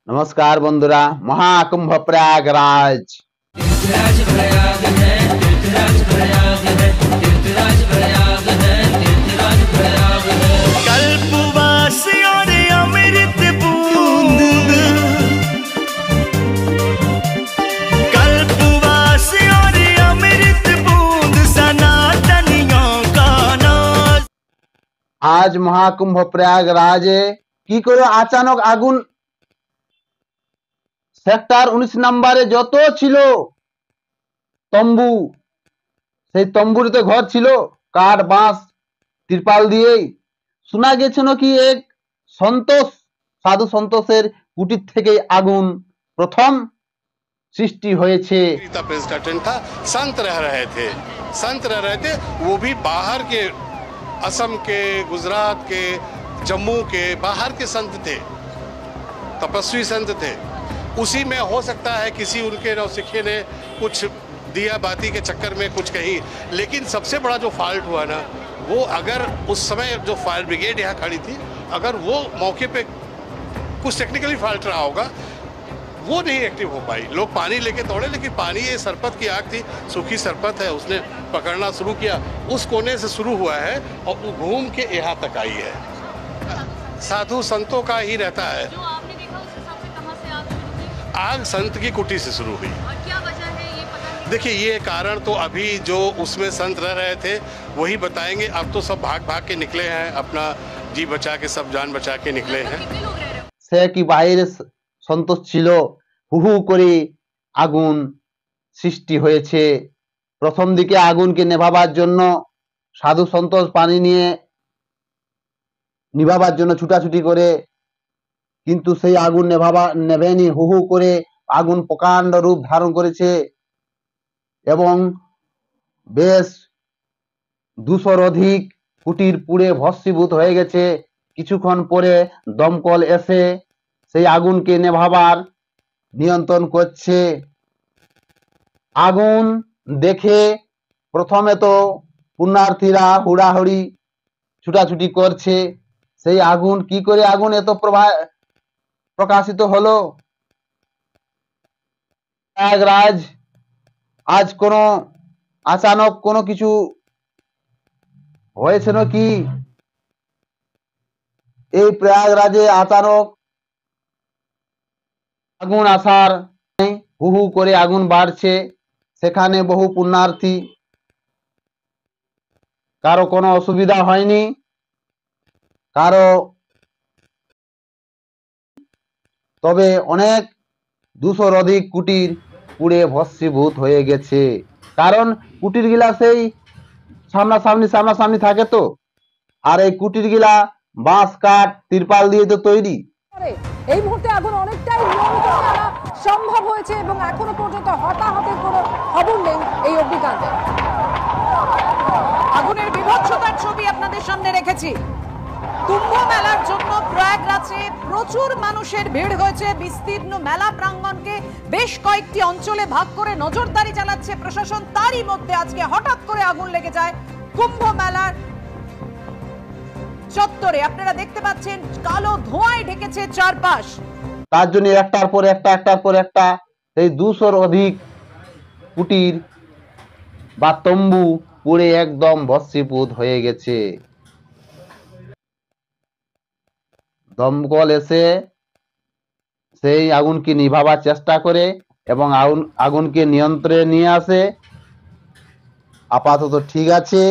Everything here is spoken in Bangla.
नमस्कार बंधुरा महाकुंभ प्रयागराज तीर्थराज प्रयाग है, तीर्थराज प्रयाग है, तीर्थराज प्रयाग है, तीर्थराज प्रयाग है। कल्पवास और अमृत बूंद, कल्पवास और अमृत बूंद सनातनियों का नाज। आज महाकुंभ प्रयागराजे की करे अचानक आगुन सेक्टर 19 नम्बरे যত ছিল তম্বু সেই তম্বুতে ঘর ছিল কাঠ বাঁশ তিরপাল দিয়ে শোনা গেছে নাকি এক সন্তোষ সাধু সন্তোষের কুটির থেকে আগুন প্রথম সৃষ্টি হয়েছে। प्रेस का टेंट था, संत रह रहे थे, वो भी बाहर के, असम के, गुजरात के, जम्मू के, बाहर के संत थे, तपस्वी संत थे। उसी में हो सकता है किसी उनके नौसिखे ने कुछ दिया बाती के चक्कर में कुछ कही, लेकिन सबसे बड़ा जो फॉल्ट हुआ ना, वो अगर उस समय जो फायर ब्रिगेड यहाँ खड़ी थी, अगर वो मौके पे कुछ टेक्निकली फॉल्ट रहा होगा, वो नहीं एक्टिव हो पाई। लोग पानी लेके दौड़े, लेकिन पानी ये सरपत की आग थी, सूखी सरपत है, उसने पकड़ना शुरू किया, उस कोने से शुरू हुआ है और वो घूम के यहाँ तक आई है। साधु संतों का ही रहता है। जो आपने देखा उस हिसाब से कहां से आग शुरू हुई आग संत की कुटी से शुरू हुई। और क्या वजह है ये पता नहीं। देखिए, ये कारण तो अभी जो उसमें संत रह रहे थे वही बताएंगे। अब तो सब भाग भाग के निकले हैं, अपना जी बचा के, सब जान बचा के निकले हैं। कितने लोग रह रहे हो? সে কি বাইরে সন্তোষ ছিল, হু হু করে আগুন সৃষ্টি হয়েছে। প্রথম দিকে আগুনকে নেভাবার জন্য সাধু সন্তোষ পানি নিয়ে নিভাবার জন্য ছুটাছুটি করে, কিন্তু সেই আগুন নেভেনি, হু হু করে আগুন প্রকাণ্ড রূপ ধারণ করেছে এবং বেশ 200-র অধিক কুটির পুড়ে ভস্মীভূত হয়ে গেছে। কিছুক্ষণ পরে দমকল এসে সেই আগুনকে নেভাবার নিয়ন্ত্রণ করছে। আগুন দেখে প্রথমে তো পুণ্যার্থীরা হুড়াহুড়ি ছুটাছুটি করছে, সেই আগুন কি করে আগুন এত প্রকাশিত হলো। প্রয়াগরাজ আজ কোনো আচানক কোনো কিছু হয়েছে নাকি? এই প্রয়াগরাজে আচানক আগুন আসার হু হু করে আগুন বাড়ছে, সেখানে বহু পুণ্যার্থী, কারো কোনো অসুবিধা হয়নি, কারো তবে অনেক 200-র অধিক কুটির পুড়ে ভস্মীভূত হয়ে গেছে। কারণ কুটির গিলা সেই সামনাসামনি থাকে তো, আর এই কুটির গিলা বাঁশ কাঠ তিরপাল দিয়ে তো তৈরি। এই মুহূর্তে আগুন অনেকটাই নিয়ন্ত্রণে আনা সম্ভব হয়েছে এবং এখনো পর্যন্ত হতাহতের কোনো খবর নেই এই অগ্নিকাণ্ডে। আগুনের বিভৎসতার ছবি আপনাদের সামনে রেখেছি। কুম্ভ মেলার জন্য প্রয়াগরাজে প্রচুর মানুষের ভিড় হয়েছে। বিস্তীর্ণ মেলা প্রাঙ্গণকে বেশ কয়েকটি অঞ্চলে ভাগ করে নজরদারি চালাচ্ছে প্রশাসন। তারই মধ্যে আজকে হঠাৎ করে আগুন লেগে যায় কুম্ভ মেলার চত্বরে। আপনারা দেখতে পাচ্ছেন কালো ধোঁয়ায় ঢেকেছে চারপাশ। তার জন্য একটার পর একটা এই 200-র অধিক কুটির বা তম্বু পুড়ে একদম ভস্মীভূত হয়ে গেছে। দমকল এসে সেই আগুনকে নিভাবার চেষ্টা করে এবং আগুনকে নিয়ন্ত্রণে নিয়ে আসে। আপাতত ঠিক আছে।